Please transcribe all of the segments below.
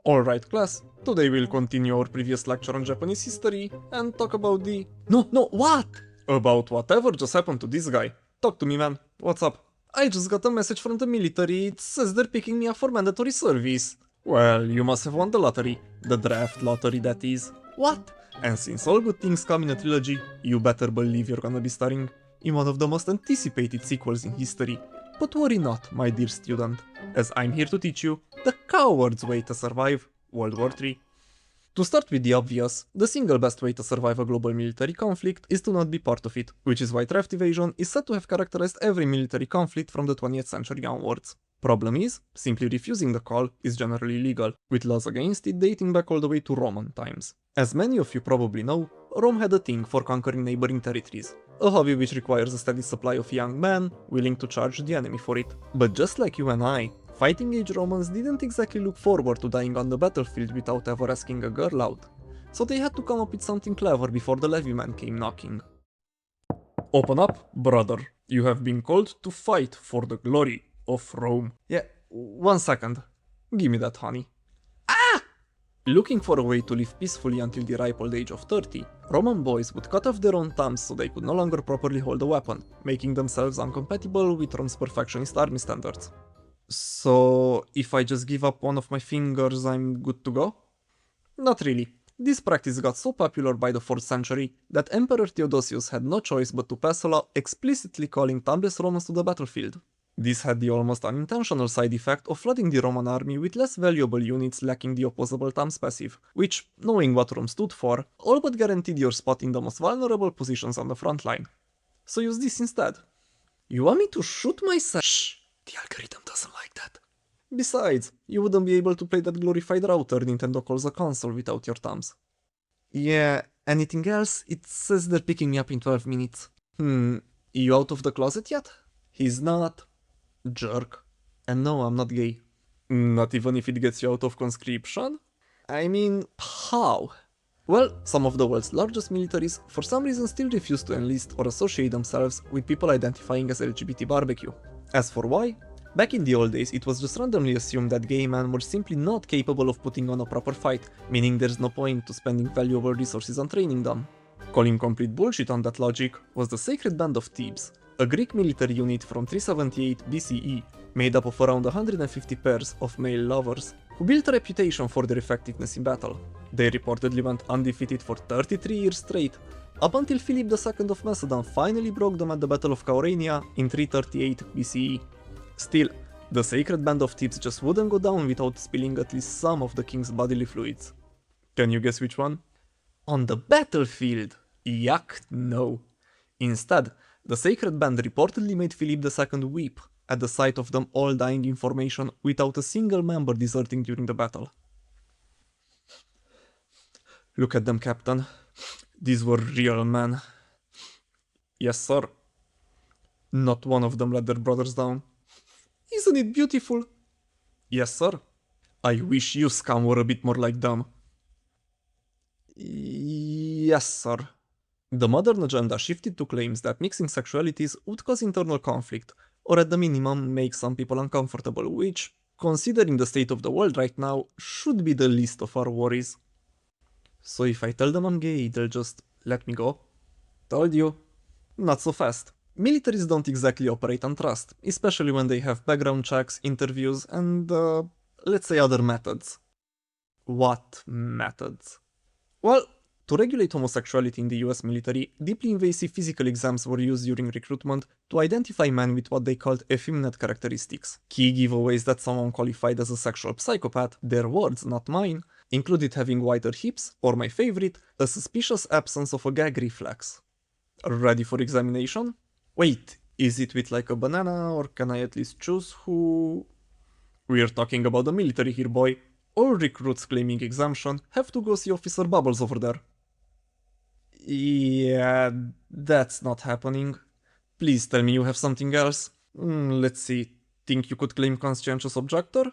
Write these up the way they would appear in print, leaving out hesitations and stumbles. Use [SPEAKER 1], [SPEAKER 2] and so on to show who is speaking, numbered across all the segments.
[SPEAKER 1] Alright class, today we'll continue our previous lecture on Japanese history and talk about No, what? About whatever just happened to this guy. Talk to me, man. What's up? I just got a message from the military. It says they're picking me up for mandatory service. Well, you must have won the lottery. The draft lottery, that is. What? And since all good things come in a trilogy, you better believe you're gonna be starring in one of the most anticipated sequels in history. But worry not, my dear student, as I'm here to teach you the coward's way to survive World War III. To start with the obvious, the single best way to survive a global military conflict is to not be part of it, which is why draft evasion is said to have characterized every military conflict from the 20th century onwards. Problem is, simply refusing the call is generally illegal, with laws against it dating back all the way to Roman times. As many of you probably know, Rome had a thing for conquering neighboring territories, a hobby which requires a steady supply of young men willing to charge the enemy for it. But just like you and I, fighting age Romans didn't exactly look forward to dying on the battlefield without ever asking a girl out, so they had to come up with something clever before the levyman came knocking. Open up, brother. You have been called to fight for the glory of Rome. Yeah, 1 second. Give me that, honey. Looking for a way to live peacefully until the ripe old age of 30, Roman boys would cut off their own thumbs so they could no longer properly hold a weapon, making themselves incompatible with Rome's perfectionist army standards. So, if I just give up one of my fingers, I'm good to go? Not really. This practice got so popular by the 4th century that Emperor Theodosius had no choice but to pass a law explicitly calling thumbless Romans to the battlefield. This had the almost unintentional side effect of flooding the Roman army with less valuable units lacking the opposable thumbs passive, which, knowing what Rome stood for, all but guaranteed your spot in the most vulnerable positions on the front line. So use this instead. You want me to shoot myself? Shh! The algorithm doesn't like that. Besides, you wouldn't be able to play that glorified router Nintendo calls a console without your thumbs. Yeah, anything else? It says they're picking me up in 12 minutes. You out of the closet yet? He's not. Jerk. And no, I'm not gay. Not even if it gets you out of conscription? I mean, how? Well, some of the world's largest militaries for some reason still refuse to enlist or associate themselves with people identifying as LGBT barbecue. As for why? Back in the old days, it was just randomly assumed that gay men were simply not capable of putting on a proper fight, meaning there's no point to spending valuable resources on training them. Calling complete bullshit on that logic was the Sacred Band of Thebes, a Greek military unit from 378 BCE, made up of around 150 pairs of male lovers, who built a reputation for their effectiveness in battle. They reportedly went undefeated for 33 years straight, up until Philip II of Macedon finally broke them at the Battle of Chaeronea in 338 BCE. Still, the Sacred Band of Thebes just wouldn't go down without spilling at least some of the king's bodily fluids. Can you guess which one? On the battlefield? Yuck, no. Instead, the Sacred Band reportedly made Philip II weep at the sight of them all dying in formation without a single member deserting during the battle. Look at them, Captain. These were real men. Yes, sir. Not one of them let their brothers down. Isn't it beautiful? Yes, sir. I wish you scum were a bit more like them. Yes, sir. The modern agenda shifted to claims that mixing sexualities would cause internal conflict, or at the minimum make some people uncomfortable, which, considering the state of the world right now, should be the least of our worries. So if I tell them I'm gay, they'll just let me go? Told you. Not so fast. Militaries don't exactly operate on trust, especially when they have background checks, interviews, and, let's say other methods. What methods? Well, to regulate homosexuality in the US military, deeply invasive physical exams were used during recruitment to identify men with what they called effeminate characteristics. Key giveaways that someone qualified as a sexual psychopath, their words, not mine, included having wider hips, or my favorite, a suspicious absence of a gag reflex. Ready for examination? Wait, is it with like a banana, or can I at least choose who? We're talking about the military here, boy. All recruits claiming exemption have to go see Officer Bubbles over there. Yeah, that's not happening. Please tell me you have something else. Let's see. Think you could claim Conscientious Objector?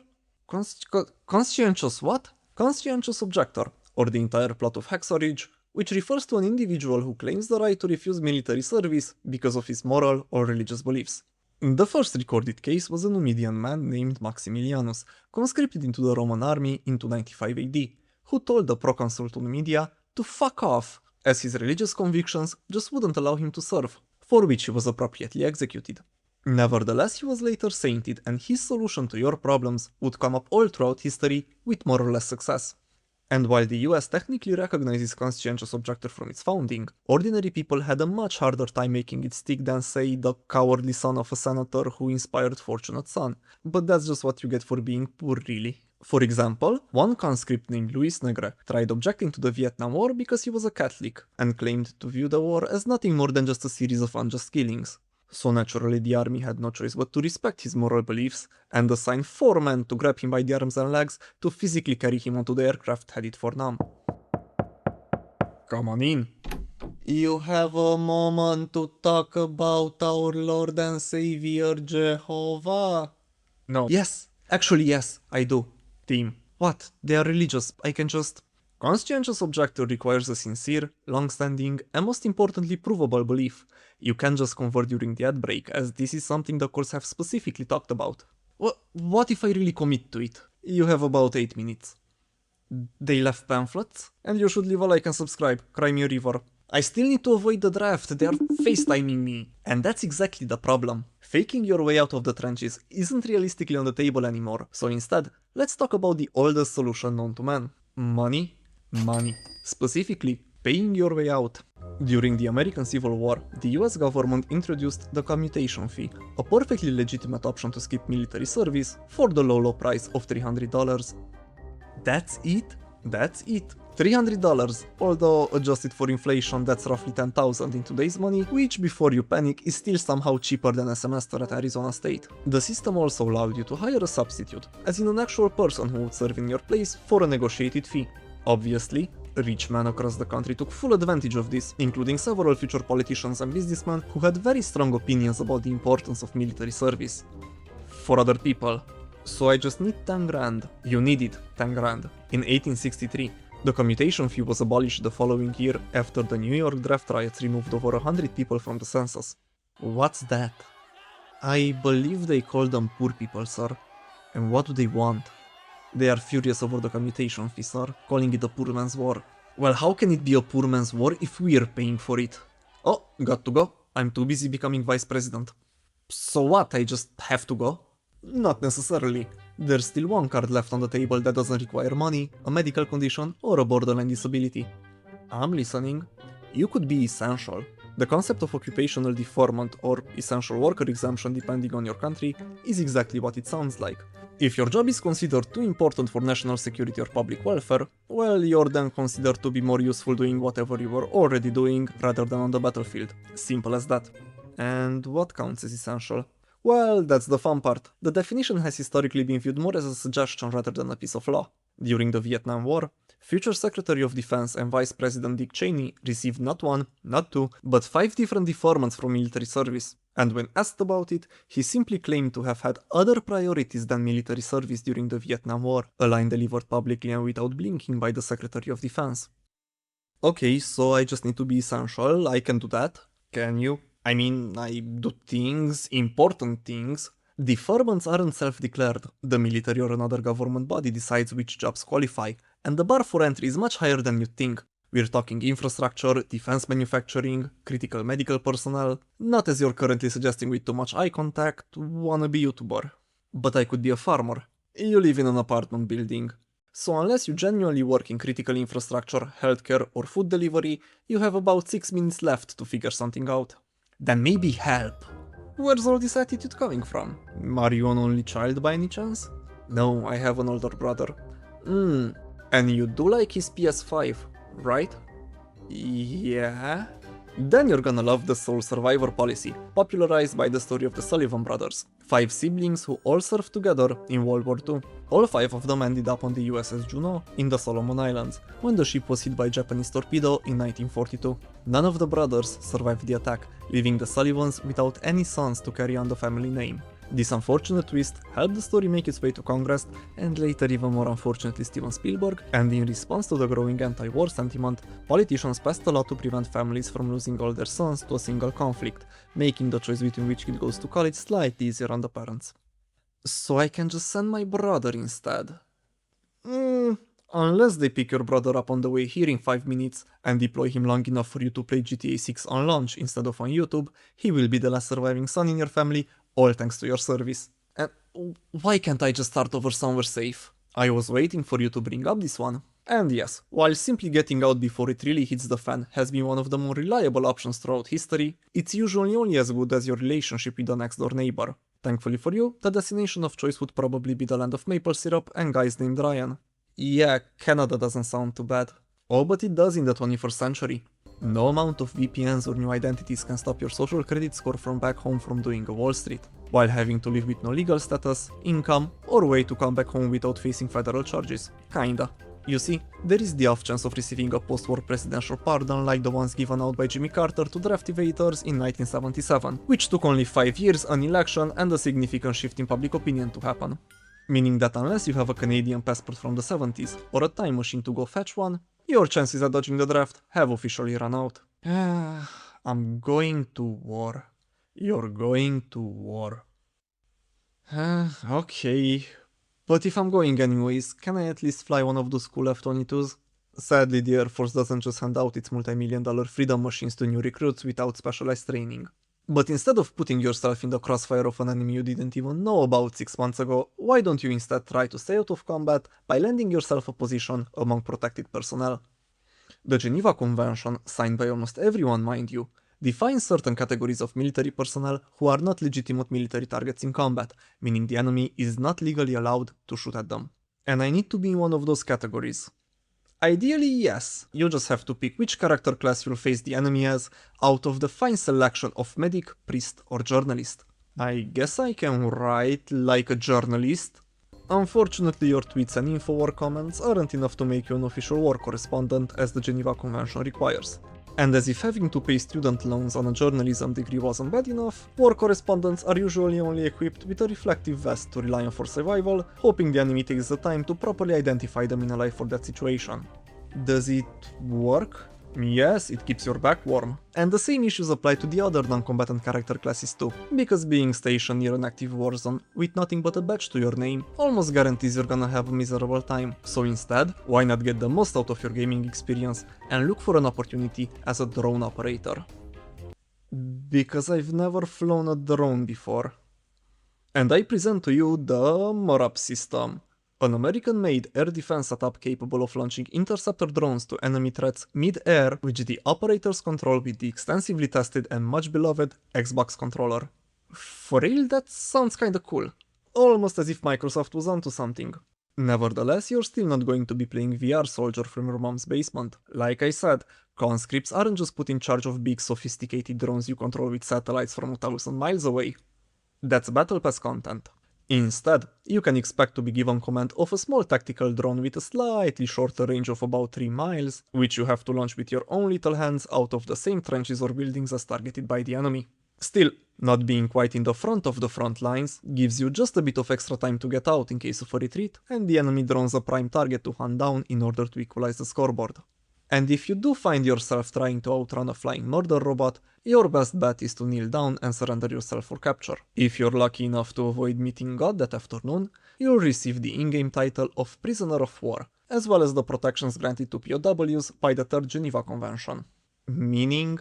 [SPEAKER 1] Conscientious what? Conscientious Objector, or the entire plot of Hexorage, which refers to an individual who claims the right to refuse military service because of his moral or religious beliefs. The first recorded case was a Numidian man named Maximilianus, conscripted into the Roman army in 295 AD, who told the proconsul to Numidia to fuck off, as his religious convictions just wouldn't allow him to serve, for which he was appropriately executed. Nevertheless, he was later sainted, and his solution to your problems would come up all throughout history with more or less success. And while the US technically recognizes Conscientious Objector from its founding, ordinary people had a much harder time making it stick than, say, the cowardly son of a senator who inspired Fortunate Son. But that's just what you get for being poor, really. For example, one conscript named Luis Negre tried objecting to the Vietnam War because he was a Catholic, and claimed to view the war as nothing more than just a series of unjust killings. So naturally the army had no choice but to respect his moral beliefs, and assign 4 men to grab him by the arms and legs to physically carry him onto the aircraft headed for Nam. Come on in. You have a moment to talk about our Lord and Savior Jehovah? No. Yes, actually yes, I do. Team. What? They are religious, I can just... Conscientious Objector requires a sincere, long-standing, and most importantly provable belief. You can't just convert during the ad break, as this is something the courts have specifically talked about. What if I really commit to it? You have about 8 minutes. They left pamphlets? And you should leave a like and subscribe, cry me a river. I still need to avoid the draft, they are FaceTiming me. And that's exactly the problem. Faking your way out of the trenches isn't realistically on the table anymore, so instead, let's talk about the oldest solution known to man. Money. Money. Specifically, paying your way out. During the American Civil War, the US government introduced the commutation fee, a perfectly legitimate option to skip military service for the low price of $300. That's it? That's it. $300, although adjusted for inflation that's roughly $10,000 in today's money, which before you panic is still somehow cheaper than a semester at Arizona State. The system also allowed you to hire a substitute, as in an actual person who would serve in your place for a negotiated fee. Obviously, rich men across the country took full advantage of this, including several future politicians and businessmen who had very strong opinions about the importance of military service. For other people. So I just need 10 grand. You needed 10 grand. In 1863, the commutation fee was abolished the following year after the New York draft riots removed over 100 people from the census. What's that? I believe they call them poor people, sir. And what do they want? They are furious over the commutation fee, sir, calling it a poor man's war. Well, how can it be a poor man's war if we're paying for it? Oh, got to go. I'm too busy becoming vice president. So what, I just have to go? Not necessarily. There's still one card left on the table that doesn't require money, a medical condition, or a borderline disability. I'm listening. You could be essential. The concept of occupational deferment, or essential worker exemption depending on your country, is exactly what it sounds like. If your job is considered too important for national security or public welfare, well, you're then considered to be more useful doing whatever you were already doing rather than on the battlefield. Simple as that. And what counts as essential? Well, that's the fun part. The definition has historically been viewed more as a suggestion rather than a piece of law. During the Vietnam War, future Secretary of Defense and Vice President Dick Cheney received not 1, not 2, but 5 different deferments from military service. And when asked about it, he simply claimed to have had other priorities than military service during the Vietnam War, a line delivered publicly and without blinking by the Secretary of Defense. Okay, so I just need to be essential, I can do that. Can you? I mean, I do things, important things. Deferments aren't self-declared. The military or another government body decides which jobs qualify, and the bar for entry is much higher than you'd think. We're talking infrastructure, defense manufacturing, critical medical personnel, not as you're currently suggesting with too much eye contact, wannabe YouTuber. But I could be a farmer. You live in an apartment building. So unless you genuinely work in critical infrastructure, healthcare or food delivery, you have about 6 minutes left to figure something out. Then maybe help. Where's all this attitude coming from? Are you an only child by any chance? No, I have an older brother. And you do like his PS5, right? Yeah? Then you're gonna love the sole survivor policy, popularized by the story of the Sullivan brothers, 5 siblings who all served together in World War II. All 5 of them ended up on the USS Juno in the Solomon Islands, when the ship was hit by Japanese torpedo in 1942. None of the brothers survived the attack, leaving the Sullivans without any sons to carry on the family name. This unfortunate twist helped the story make its way to Congress, and later even more unfortunately Steven Spielberg, and in response to the growing anti-war sentiment, politicians passed a law to prevent families from losing all their sons to a single conflict, making the choice between which kid goes to college slightly easier on the parents. So I can just send my brother instead. Unless they pick your brother up on the way here in 5 minutes and deploy him long enough for you to play GTA 6 on launch instead of on YouTube, he will be the last surviving son in your family, all thanks to your service. And why can't I just start over somewhere safe? I was waiting for you to bring up this one. And yes, while simply getting out before it really hits the fan has been one of the more reliable options throughout history, it's usually only as good as your relationship with the next door neighbor. Thankfully for you, the destination of choice would probably be the land of maple syrup and guys named Ryan. Yeah, Canada doesn't sound too bad. Oh, but it does in the 21st century. No amount of VPNs or new identities can stop your social credit score from back home from doing a Wall Street, while having to live with no legal status, income, or way to come back home without facing federal charges. Kinda. You see, there is the off chance of receiving a post-war presidential pardon like the ones given out by Jimmy Carter to draft evaders in 1977, which took only 5 years, an election, and a significant shift in public opinion to happen. Meaning that unless you have a Canadian passport from the 70s or a time machine to go fetch one, your chances at dodging the draft have officially run out. I'm going to war. You're going to war. Okay. But if I'm going anyways, can I at least fly one of those cool F-22s? Sadly, the Air Force doesn't just hand out its multi-million-dollar freedom machines to new recruits without specialized training. But instead of putting yourself in the crossfire of an enemy you didn't even know about 6 months ago, why don't you instead try to stay out of combat by landing yourself a position among protected personnel? The Geneva Convention, signed by almost everyone mind you, defines certain categories of military personnel who are not legitimate military targets in combat, meaning the enemy is not legally allowed to shoot at them. And I need to be in one of those categories. Ideally, yes, you just have to pick which character class you'll face the enemy as out of the fine selection of medic, priest, or journalist. I guess I can write like a journalist. Unfortunately, your tweets and Infowar comments aren't enough to make you an official war correspondent as the Geneva Convention requires. And as if having to pay student loans on a journalism degree wasn't bad enough, war correspondents are usually only equipped with a reflective vest to rely on for survival, hoping the enemy takes the time to properly identify them in a life or death situation. Does it work? Yes, it keeps your back warm. And the same issues apply to the other non-combatant character classes too, because being stationed near an active war zone with nothing but a badge to your name almost guarantees you're gonna have a miserable time. So instead, why not get the most out of your gaming experience and look for an opportunity as a drone operator? Because I've never flown a drone before. And I present to you the MORAP system. An American-made air defense setup capable of launching interceptor drones to enemy threats mid-air, which the operators control with the extensively tested and much beloved Xbox controller. For real, that sounds kinda cool. Almost as if Microsoft was onto something. Nevertheless, you're still not going to be playing VR Soldier from your mom's basement. Like I said, conscripts aren't just put in charge of big sophisticated drones you control with satellites from 1,000 miles away. That's Battle Pass content. Instead, you can expect to be given command of a small tactical drone with a slightly shorter range of about 3 miles, which you have to launch with your own little hands out of the same trenches or buildings as targeted by the enemy. Still, not being quite in the front of the front lines gives you just a bit of extra time to get out in case of a retreat, and the enemy drone's a prime target to hunt down in order to equalize the scoreboard. And if you do find yourself trying to outrun a flying murder robot, your best bet is to kneel down and surrender yourself for capture. If you're lucky enough to avoid meeting God that afternoon, you'll receive the in-game title of Prisoner of War, as well as the protections granted to POWs by the Third Geneva Convention. Meaning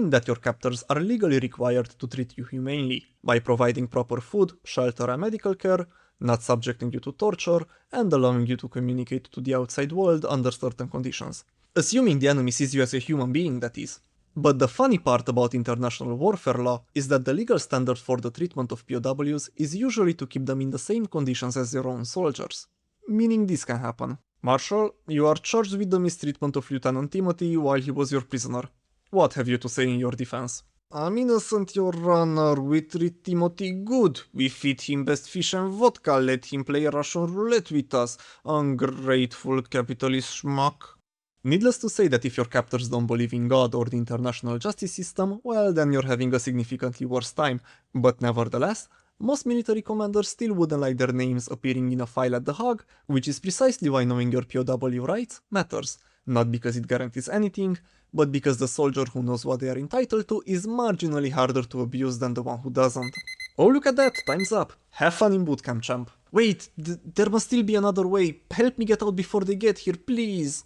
[SPEAKER 1] that your captors are legally required to treat you humanely, by providing proper food, shelter and medical care, not subjecting you to torture, and allowing you to communicate to the outside world under certain conditions. Assuming the enemy sees you as a human being, that is. But the funny part about international warfare law is that the legal standard for the treatment of POWs is usually to keep them in the same conditions as your own soldiers. Meaning this can happen. Marshal, you are charged with the mistreatment of Lieutenant Timothy while he was your prisoner. What have you to say in your defense? I'm innocent, your honor. We treat Timothy good. We feed him best fish and vodka. Let him play Russian roulette with us. Ungrateful capitalist schmuck. Needless to say that if your captors don't believe in God or the international justice system, well then you're having a significantly worse time, but nevertheless, Most military commanders still wouldn't like their names appearing in a file at The Hague, which is precisely why knowing your POW rights matters. Not because it guarantees anything, but because the soldier who knows what they are entitled to is marginally harder to abuse than the one who doesn't. Oh, look at that, time's up. Have fun in bootcamp, champ. Wait, there must still be another way. Help me get out before they get here, please.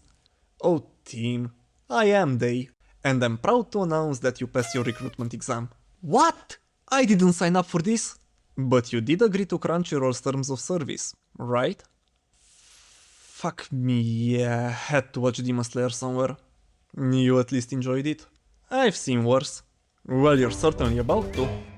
[SPEAKER 1] Oh, team. I am they. And I'm proud to announce that you passed your recruitment exam. What? I didn't sign up for this. But you did agree to Crunchyroll's terms of service, right? Fuck me, yeah, had to watch Demon Slayer somewhere. You at least enjoyed it? I've seen worse. Well, you're certainly about to.